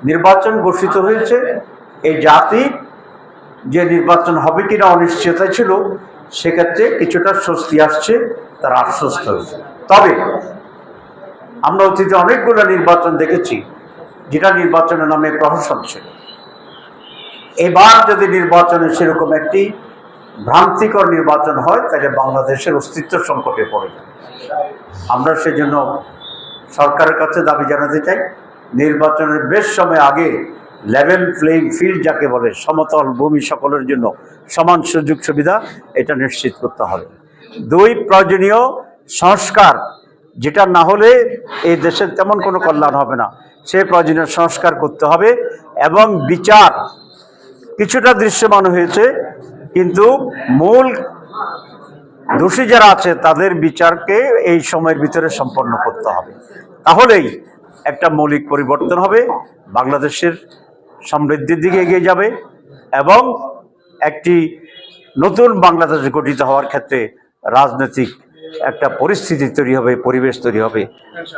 নির্বাচন ঘোষিত হয়েছে, এই জাতি যে নির্বাচন হবে কিনা অনিশ্চয়তা ছিল, সেক্ষেত্রে কিছুটা স্বস্তি আসছে, তারা আশ্বস্ত হয়েছে। তবে আমরা অতীতে অনেকগুলো নির্বাচন দেখেছি যেটা নির্বাচনের নামে প্রহসন ছিল। এবার যদি নির্বাচনে সেরকম একটি ভ্রান্তিকর নির্বাচন হয়, তাহলে বাংলাদেশের অস্তিত্ব সংকটে পড়ে যাবে। আমরা সেজন্য সরকারের কাছে দাবি জানাতে চাই, নির্বাচনের বেশ সময় আগে লেভেল প্লেইং ফিল্ড যাকে বলে, সমতল ভূমি সকলের জন্য সমান সুযোগ সুবিধা, এটা নিশ্চিত করতে হবে। দুই, প্রয়োজনীয় সংস্কার, যেটা না হলে এই দেশের তেমন কোনো কল্যাণ হবে না, সে প্রয়োজনীয় সংস্কার করতে হবে। এবং বিচার কিছুটা দৃশ্যমান হয়েছে, কিন্তু মূল দোষী যারা আছে তাদের বিচারকে এই সময়ের ভিতরে সম্পন্ন করতে হবে। তাহলেই একটা মৌলিক পরিবর্তন হবে, বাংলাদেশের সমৃদ্ধির দিকে এগিয়ে যাবে এবং একটি নতুন বাংলাদেশ গঠিত হওয়ার ক্ষেত্রে রাজনৈতিক একটা পরিস্থিতি তৈরি হবে, পরিবেশ তৈরি হবে।